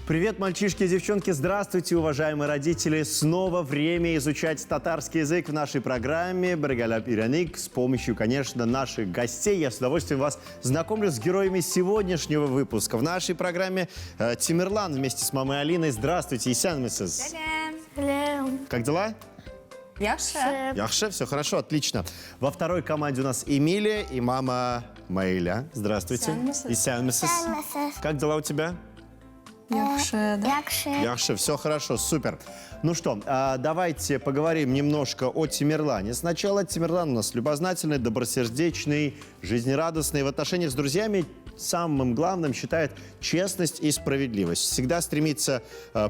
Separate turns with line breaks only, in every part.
Привет, мальчишки и девчонки! Здравствуйте, уважаемые родители! Снова время изучать татарский язык в нашей программе «Брегаляп Ираник» с помощью, конечно, наших гостей. Я с удовольствием вас знакомлю с героями сегодняшнего выпуска. В нашей программе Тимирлан вместе с мамой Алиной. Здравствуйте, Исянмисыз. Как дела?
Яхше.
Яхше, все хорошо, отлично. Во второй команде у нас Эмилия и мама Майля. Здравствуйте. Исянмисыз. Как дела у тебя?
Яхше, да?
Яхше, все хорошо, супер. Ну что, давайте поговорим немножко о Тимирлане. Сначала Тимирлан у нас любознательный, добросердечный, жизнерадостный. В отношениях с друзьями самым главным считает честность и справедливость. Всегда стремится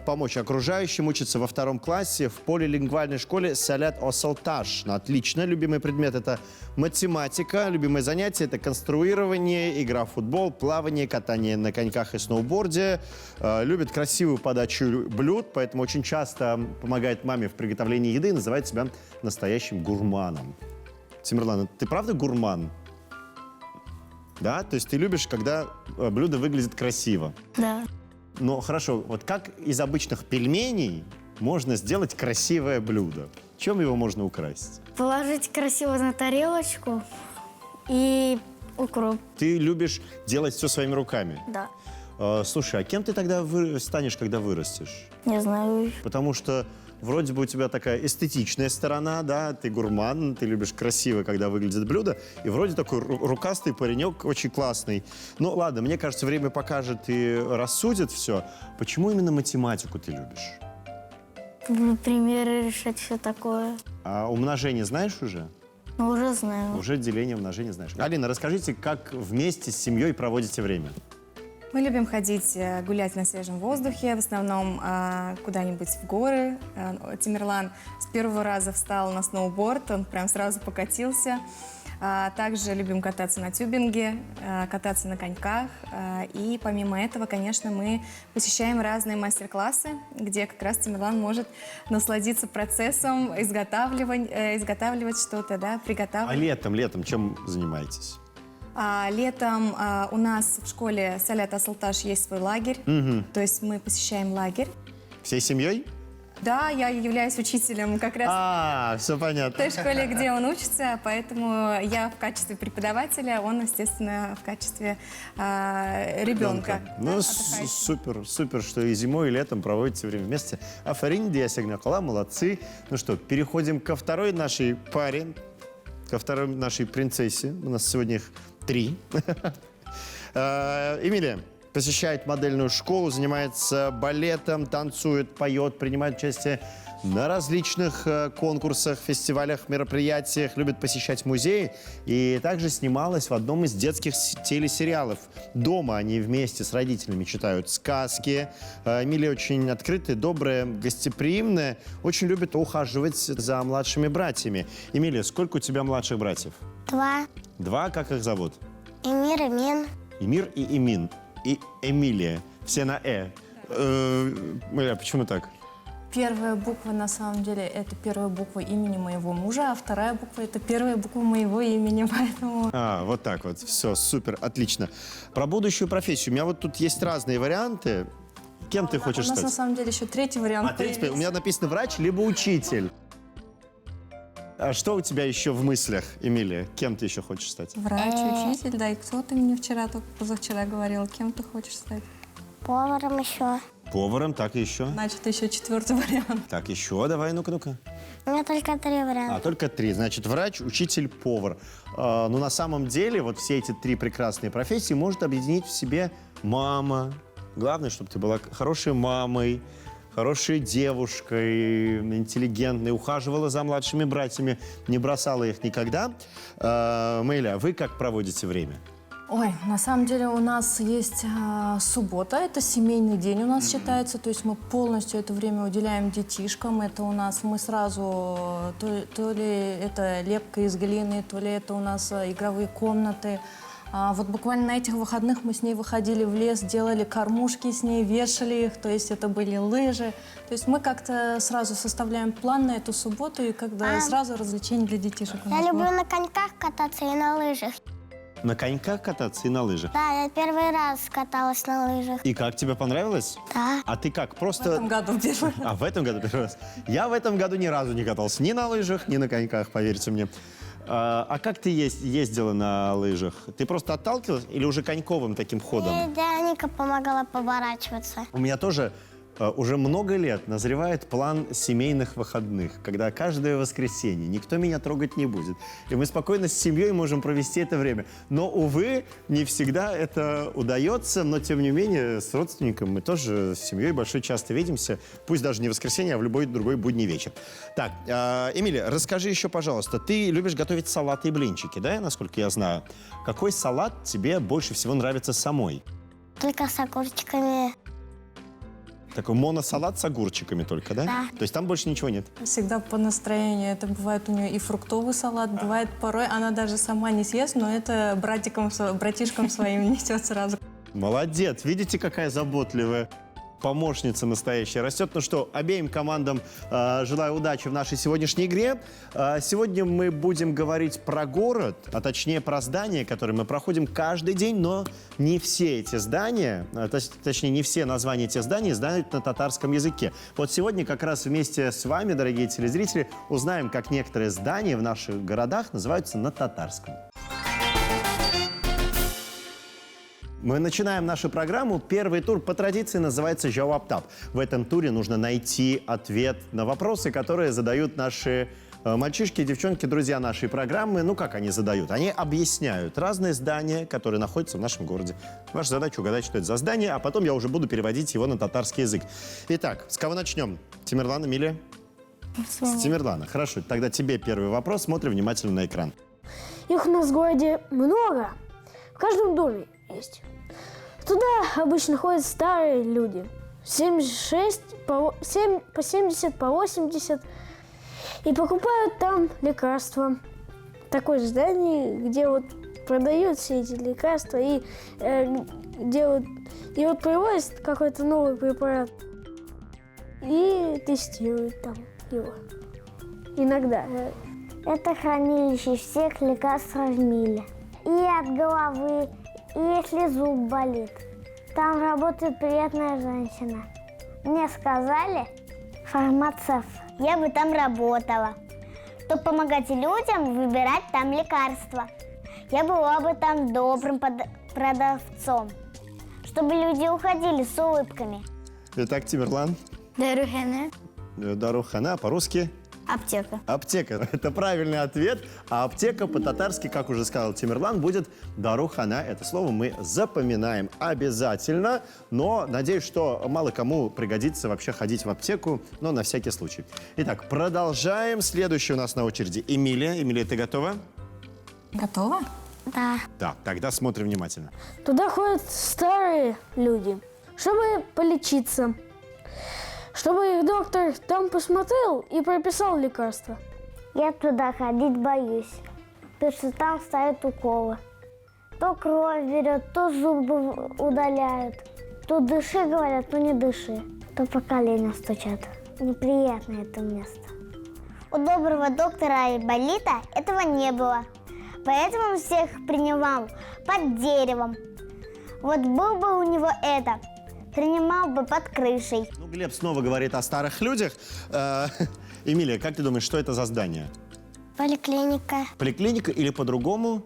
помочь окружающим, учится во 2 классе в полилингвальной школе Салят Осалташ. Отлично. Любимый предмет – это математика. Любимое занятие – это конструирование, игра в футбол, плавание, катание на коньках и сноуборде. Любит красивую подачу блюд, поэтому очень часто помогает маме в приготовлении еды и называет себя настоящим гурманом. Тимирлан, ты правда гурман? Да? То есть ты любишь, когда блюдо выглядит красиво?
Да.
Но хорошо, вот как из обычных пельменей можно сделать красивое блюдо? Чем его можно украсить?
Положить красиво на тарелочку и укроп.
Ты любишь делать все своими руками?
Да.
Слушай, а кем ты тогда станешь, когда вырастешь?
Не знаю.
Потому что вроде бы у тебя такая эстетичная сторона, да, ты гурман, ты любишь красиво, когда выглядит блюдо, и вроде такой рукастый паренек, очень классный. Ну ладно, мне кажется, время покажет и рассудит все. Почему именно математику ты любишь?
Примеры решать, все такое.
А умножение знаешь уже?
Ну, уже знаю.
Уже деление, умножение знаешь. Алина, расскажите, как вместе с семьей проводите время?
Мы любим ходить гулять на свежем воздухе, в основном куда-нибудь в горы. Тимирлан с первого раза встал на сноуборд, он прям сразу покатился. Также любим кататься на тюбинге, кататься на коньках. И помимо этого, конечно, мы посещаем разные мастер-классы, где как раз Тимирлан может насладиться процессом изготавливать что-то, да, приготавливать.
А летом чем занимаетесь?
Летом у нас в школе Салят Осалташ есть свой лагерь, то есть мы посещаем лагерь.
Всей семьей?
Да, я являюсь учителем как раз
Все понятно.
в той школе, где он учится, поэтому я в качестве преподавателя, он, естественно, в качестве ребенка.
Ну, супер, что и зимой, и летом проводите время вместе. Афарин, Диасягнакала, молодцы. Ну что, переходим ко второй нашей паре, ко второй нашей принцессе. У нас сегодня их 3. Эмилия посещает модельную школу, занимается балетом, танцует, поет, принимает участие на различных конкурсах, фестивалях, мероприятиях, любит посещать музеи и также снималась в одном из детских телесериалов. Дома они вместе с родителями читают сказки. Эмилия очень открытая, добрая, гостеприимная, очень любит ухаживать за младшими братьями. Эмилия, сколько у тебя младших братьев?
2.
2, как их зовут?
Эмир, Эмин.
Эмир и Эмин. И Эмилия. Все на «э». Майля, почему так?
Первая буква, на самом деле, это первая буква имени моего мужа, а вторая буква – это первая буква моего имени, поэтому…
Вот так вот. Все, супер, отлично. Про будущую профессию. У меня вот тут есть разные варианты. Кем ты хочешь
У нас,
стать?
на самом деле, еще третий вариант
Третий, у меня написано врач либо учитель. А что у тебя еще в мыслях, Эмилия? Кем ты еще хочешь стать?
Врач, учитель, да, и кто ты мне вчера, только позавчера говорил, кем ты хочешь стать?
Поваром еще.
Поваром, так еще.
Значит, еще 4-й вариант.
Так, еще, давай, ну-ка.
У меня только 3 варианта.
Только 3. Значит, врач, учитель, повар. Но на самом деле вот все эти 3 прекрасные профессии может объединить в себе мама. Главное, чтобы ты была хорошей мамой, хорошей девушкой, интеллигентной, ухаживала за младшими братьями, не бросала их никогда. Майля, вы как проводите время?
Ой, на самом деле у нас есть суббота, это семейный день у нас считается, то есть мы полностью это время уделяем детишкам, это у нас мы сразу, то ли это лепка из глины, то ли это у нас игровые комнаты. Вот буквально на этих выходных мы с ней выходили в лес, делали кормушки с ней, вешали их, то есть это были лыжи. То есть мы как-то сразу составляем план на эту субботу и когда сразу развлечения для детишек.
Я люблю на коньках кататься и на лыжах.
На коньках кататься и на лыжах?
Да, я первый раз каталась на лыжах.
И как, тебе понравилось?
Да.
А ты как,
В
просто...
этом году первый раз.
А в этом году первый раз? Я в этом году ни разу не катался ни на лыжах, ни на коньках, поверьте мне. А как ты ездила на лыжах? Ты просто отталкивалась или уже коньковым таким ходом?
И Дяника помогала поворачиваться.
У меня тоже уже много лет назревает план семейных выходных, когда каждое воскресенье никто меня трогать не будет. И мы спокойно с семьей можем провести это время. Но, увы, не всегда это удается, но, тем не менее, с родственником мы тоже с семьей большой часто видимся, пусть даже не в воскресенье, а в любой другой будний вечер. Так, Эмилия, расскажи еще, пожалуйста, ты любишь готовить салаты и блинчики, да, насколько я знаю? Какой салат тебе больше всего нравится самой?
Только с огурчиками.
Такой моносалат с огурчиками только, да?
Да.
То есть там больше ничего нет?
Всегда по настроению. Это бывает у нее и фруктовый салат, бывает порой она даже сама не съест, но это братишкам своим несет сразу.
Молодец! Видите, какая заботливая помощница настоящая растет. Ну что, обеим командам желаю удачи в нашей сегодняшней игре. Сегодня мы будем говорить про город, а точнее про здания, которые мы проходим каждый день, но не все эти здания, точнее не все названия этих зданий знают на татарском языке. Вот сегодня как раз вместе с вами, дорогие телезрители, узнаем, как некоторые здания в наших городах называются на татарском. Мы начинаем нашу программу. Первый тур по традиции называется «Жауаптап». В этом туре нужно найти ответ на вопросы, которые задают наши мальчишки и девчонки, друзья нашей программы. Ну, как они задают? Они объясняют разные здания, которые находятся в нашем городе. Ваша задача угадать, что это за здание, а потом я уже буду переводить его на татарский язык. Итак, с кого начнем? Тимирлан, Эмилия? С Тимирлана. Хорошо, тогда тебе первый вопрос. Смотри внимательно на экран.
Их у нас в городе много. В каждом доме есть. Туда обычно ходят старые люди. 76, по 70, по 80. И покупают там лекарства. Такое здание, где вот продают все эти лекарства. И и вот привозят какой-то новый препарат. И тестируют там его. Иногда.
Это хранилище всех лекарств в мире. И от головы, и если зуб болит. Там работает приятная женщина. Мне сказали, фармацевт. Я бы там работала, чтобы помогать людям выбирать там лекарства. Я была бы там добрым продавцом, чтобы люди уходили с улыбками.
Итак, Тимирлан.
Дарухана.
Дарухана, по-русски?
Аптека.
Аптека. Это правильный ответ. А аптека по-татарски, как уже сказал Тимирлан, будет дарухана. Это слово мы запоминаем обязательно. Но надеюсь, что мало кому пригодится вообще ходить в аптеку, но на всякий случай. Итак, продолжаем. Следующий у нас на очереди Эмилия. Эмилия, ты готова?
Готова?
Да.
Да, тогда смотрим внимательно.
Туда ходят старые люди, чтобы полечиться. Чтобы их доктор там посмотрел и прописал лекарства.
Я туда ходить боюсь, потому что там ставят уколы. То кровь берет, то зубы удаляют. То дыши, говорят, то не дыши. То по коленям стучат. Неприятно это место. У доброго доктора Айболита этого не было. Поэтому он всех принимал под деревом. Вот был бы у него это, принимал бы под крышей.
Ну, Глеб снова говорит о старых людях. Эмилия, как ты думаешь, что это за здание?
Поликлиника.
Поликлиника или по-другому?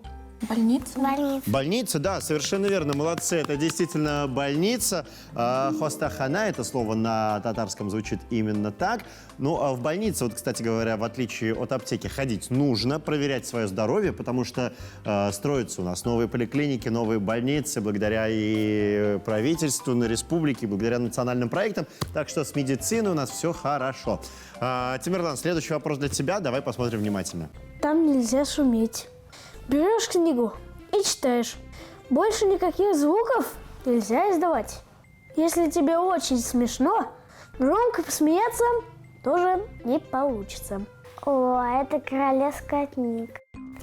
Больница?
Больница.
Больница, да, совершенно верно, молодцы. Это действительно больница. Хостахана, это слово на татарском звучит именно так. Ну, а в больнице, вот, кстати говоря, в отличие от аптеки, ходить нужно, проверять свое здоровье, потому что строятся у нас новые поликлиники, новые больницы, благодаря и правительству, на республике, благодаря национальным проектам. Так что с медициной у нас все хорошо. Тимирлан, следующий вопрос для тебя. Давай посмотрим внимательно.
Там нельзя шуметь. Берешь книгу и читаешь. Больше никаких звуков нельзя издавать. Если тебе очень смешно, громко посмеяться тоже не получится.
О, это королевская книга.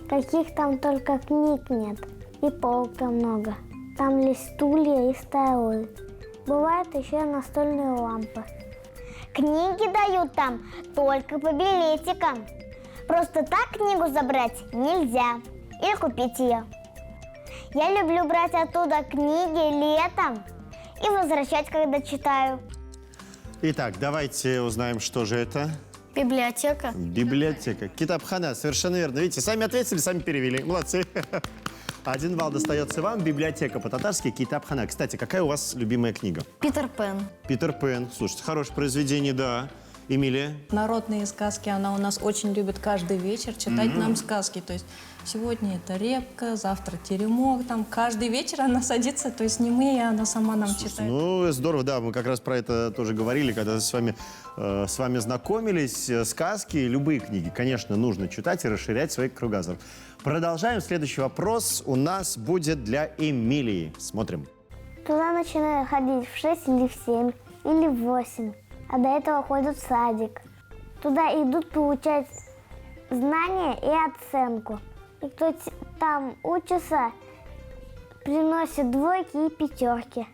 Каких там только книг нет. И полка много. Там есть стулья и столы. Бывает еще настольные лампы. Книги дают там только по билетикам. Просто так книгу забрать нельзя. Или купить ее. Я люблю брать оттуда книги летом и возвращать, когда читаю.
Итак, давайте узнаем, что же это.
Библиотека.
Библиотека. Китапхана, совершенно верно. Видите, сами ответили, сами перевели. Молодцы. 1 балл достается вам. Библиотека по-татарски Китапхана. Кстати, какая у вас любимая книга?
Питер Пен.
Питер Пен. Слушайте, хорошее произведение, да. Эмилия?
Народные сказки, она у нас очень любит каждый вечер читать нам сказки. То есть сегодня это репка, завтра теремок. Там каждый вечер она садится, то есть не мы, а она сама нам читает.
Ну, здорово, да, мы как раз про это тоже говорили, когда с вами знакомились. Сказки, любые книги, конечно, нужно читать и расширять свой кругозор. Продолжаем. Следующий вопрос у нас будет для Эмилии. Смотрим.
Туда начинаю ходить в 6 или в 7, или в 8. А до этого ходят в садик. Туда идут получать знания и оценку. И кто там учится, приносит двойки и пятерки.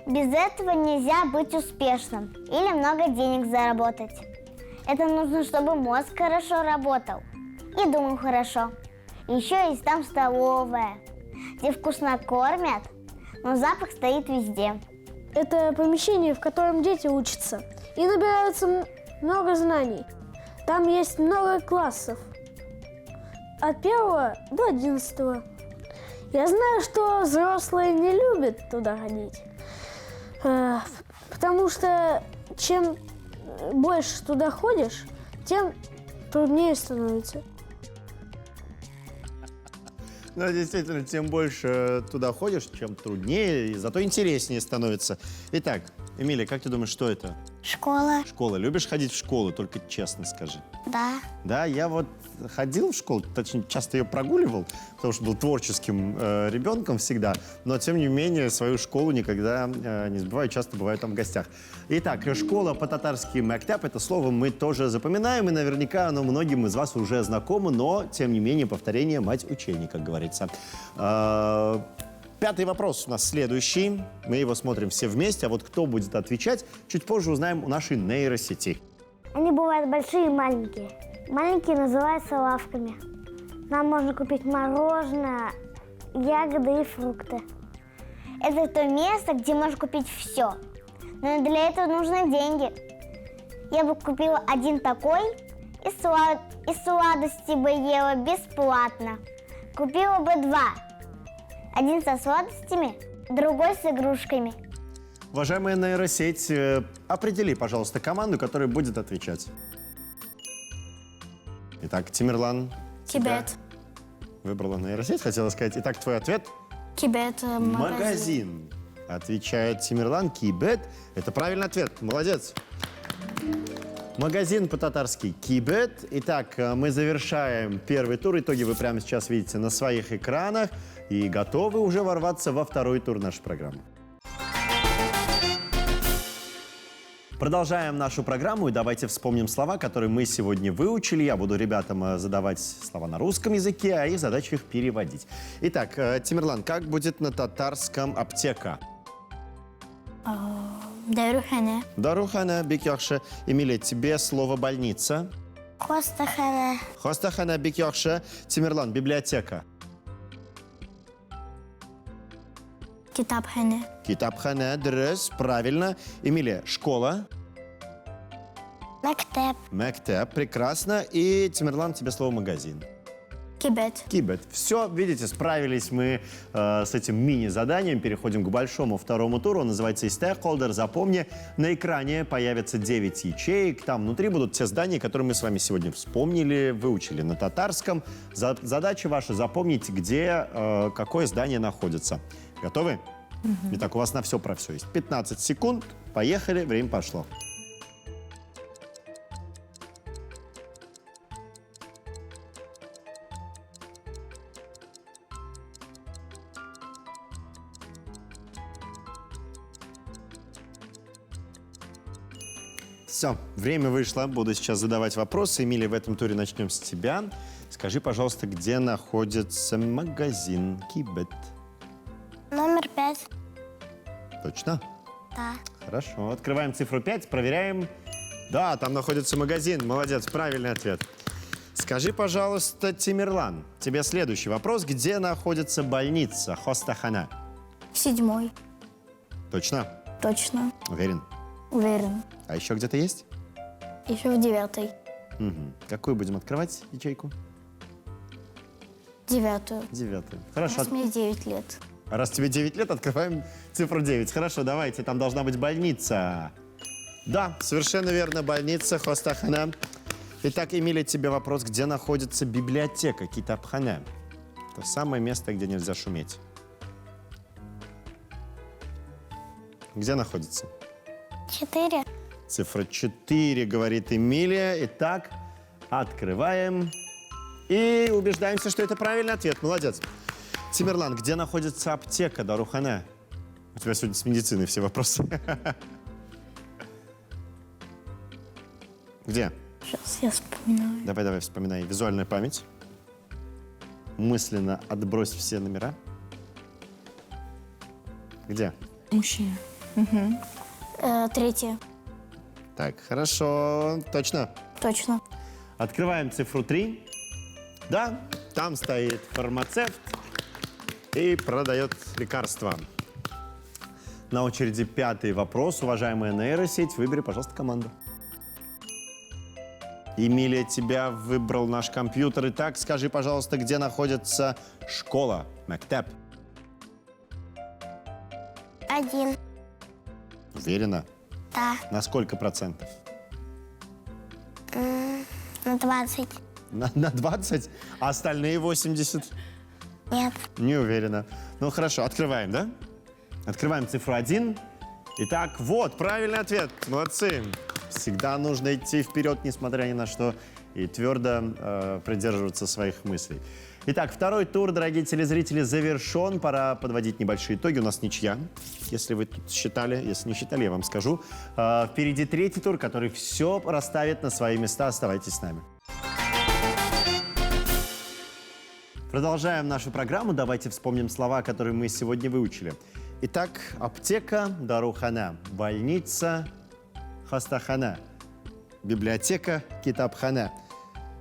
Без этого нельзя быть успешным или много денег заработать. Это нужно, чтобы мозг хорошо работал и думал хорошо. Еще есть там столовая, где вкусно кормят, но запах стоит везде.
Это помещение, в котором дети учатся и набираются много знаний. Там есть много классов. От 1 до 11. Я знаю, что взрослые не любят туда ходить. Потому что чем больше туда ходишь, тем труднее становится.
Ну, действительно, тем больше туда ходишь, чем труднее, и зато интереснее становится. Итак, Эмилия, как ты думаешь, что это?
Школа,
Школа. Любишь ходить в школу? Только честно скажи.
да.
Да, я вот ходил в школу, точнее, часто ее прогуливал, потому что был творческим ребенком всегда, но, тем не менее, свою школу никогда не забываю, часто бываю там в гостях. Итак, школа по-татарски «мэктяб» — это слово мы тоже запоминаем, и наверняка оно многим из вас уже знакомо, но, тем не менее, повторение — мать учения, как говорится. 5-й вопрос у нас следующий. Мы его смотрим все вместе, а вот кто будет отвечать, чуть позже узнаем у нашей нейросети.
Они бывают большие и маленькие. Маленькие называются лавками. Там можно купить мороженое, ягоды и фрукты. Это то место, где можно купить все. Но для этого нужны деньги. Я бы купила один такой и сладости бы ела бесплатно. Купила бы 2. Один со сладостями, другой с игрушками.
Уважаемая нейросеть, определи, пожалуйста, команду, которая будет отвечать. Итак, Тимирлан.
Кибет.
Выбрала нейросеть, хотела сказать. Итак, твой ответ?
Кибет.
Магазин. Отвечает Тимирлан. Кибет. Это правильный ответ. Молодец. Магазин по-татарски кибет. Итак, мы завершаем первый тур. Итоги вы прямо сейчас видите на своих экранах. И готовы уже ворваться во второй тур нашей программы. Продолжаем нашу программу, и давайте вспомним слова, которые мы сегодня выучили. Я буду ребятам задавать слова на русском языке, а их задача их переводить. Итак, Тимирлан, как будет на татарском аптека?
Дарухане.
Дарухана, бекяхша. Эмилия, тебе слово больница.
Хостахане.
Хостахана, бекяхша. Тимирлан, библиотека.
Китапхане.
Китапхана, дрес, правильно. Эмилия, школа.
Мектеп.
Мэктеп, прекрасно. И, Тимирлан, тебе слово магазин.
Кибет.
Кибет. Все, видите, справились мы с этим мини-заданием. Переходим к большому второму туру. Он называется «Истехолдер». Запомни, на экране появится 9 ячеек. Там внутри будут те здания, которые мы с вами сегодня вспомнили, выучили на татарском. Задача ваша — запомнить, где какое здание находится. Готовы? Итак, у вас на все про все есть 15 секунд. Поехали, время пошло. Все, время вышло. Буду сейчас задавать вопросы. Эмилия, в этом туре начнем с тебя. Скажи, пожалуйста, где находится магазин Кибет?
Номер 5.
Точно?
Да.
Хорошо. Открываем цифру 5, проверяем. Да, там находится магазин. Молодец, правильный ответ. Скажи, пожалуйста, Тимирлан, тебе следующий вопрос. Где находится больница Хостахана?
7.
Точно?
Точно.
Уверен?
Уверен.
А еще где-то есть?
Еще в 9.
Мгм. Какую будем открывать ячейку?
9.
9. Хорошо.
Мне 9 лет.
Раз тебе 9 лет, открываем цифру 9. Хорошо, давайте, там должна быть больница. Да, совершенно верно, больница Хостахана. Итак, Эмилия, тебе вопрос, где находится библиотека Китабхана? Это самое место, где нельзя шуметь. Где находится?
4.
Цифра 4, говорит Эмилия. Итак, открываем и убеждаемся, что это правильный ответ. Молодец. Тимирлан, где находится аптека Дарухана? У тебя сегодня с медициной все вопросы. Где?
Сейчас я вспоминаю.
Давай, вспоминай. Визуальная память. Мысленно отбрось все номера. Где?
Мужчина.
3.
Так, хорошо. Точно.
Точно.
Открываем цифру 3. Да, там стоит фармацевт и продает лекарства. На очереди 5-й вопрос. Уважаемая нейросеть, выбери, пожалуйста, команду. Эмилия, тебя выбрал наш компьютер. Итак, скажи, пожалуйста, где находится школа? Мектеп.
1.
Уверена?
Да.
На сколько процентов?
На 20.
На 20? А остальные 80?
Нет.
Не уверена. Ну, хорошо, открываем, да? Открываем цифру 1. Итак, вот, правильный ответ. Молодцы. Всегда нужно идти вперед, несмотря ни на что, и твердо придерживаться своих мыслей. Итак, второй тур, дорогие телезрители, завершен. Пора подводить небольшие итоги. У нас ничья, если вы тут считали. Если не считали, я вам скажу. Впереди 3-й тур, который все расставит на свои места. Оставайтесь с нами. Продолжаем нашу программу. Давайте вспомним слова, которые мы сегодня выучили. Итак, аптека Дарухана, больница Хостахана, библиотека Китабхана,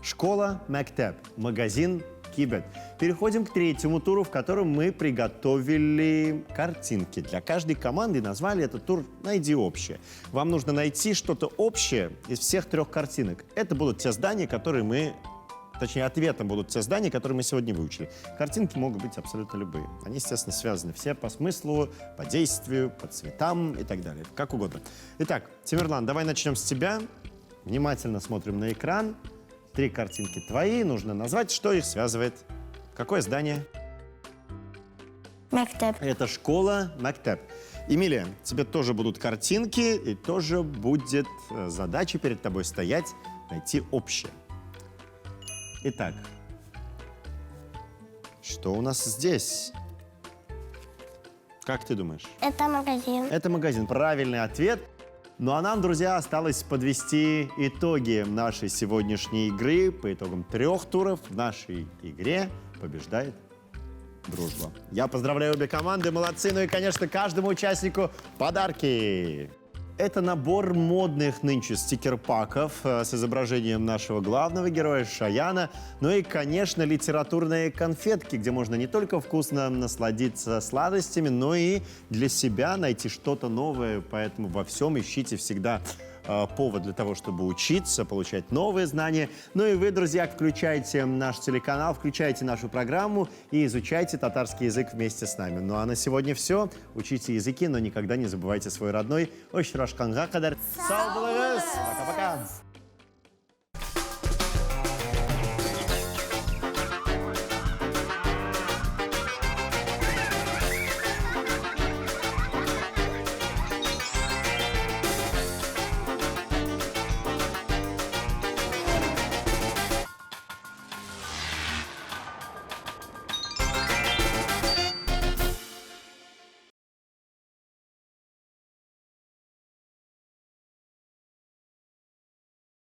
школа Мектеп, магазин Кибет. Переходим к 3-му туру, в котором мы приготовили картинки. Для каждой команды назвали этот тур «Найди общее». Вам нужно найти что-то общее из всех 3 картинок. Это будут те здания, которые мы... Точнее, ответом будут те здания, которые мы сегодня выучили. Картинки могут быть абсолютно любые. Они, естественно, связаны все по смыслу, по действию, по цветам и так далее. Как угодно. Итак, Тимирлан, давай начнем с тебя. Внимательно смотрим на экран. 3 картинки твои. Нужно назвать, что их связывает. Какое здание?
Мектеп.
Это школа Мектеп. Эмилия, тебе тоже будут картинки, и тоже будет задача перед тобой стоять, найти общее. Итак, что у нас здесь? Как ты думаешь?
Это магазин.
Это магазин. Правильный ответ. Ну а нам, друзья, осталось подвести итоги нашей сегодняшней игры. По итогам 3 туров в нашей игре побеждает дружба. Я поздравляю обе команды, молодцы. Ну и, конечно, каждому участнику подарки. Это набор модных нынче стикер-паков с изображением нашего главного героя Шаяна. Ну и, конечно, литературные конфетки, где можно не только вкусно насладиться сладостями, но и для себя найти что-то новое. Поэтому во всем ищите всегда повод для того, чтобы учиться, получать новые знания. Ну и вы, друзья, включайте наш телеканал, включайте нашу программу и изучайте татарский язык вместе с нами. Ну а на сегодня все. Учите языки, но никогда не забывайте свой родной. Пока-пока.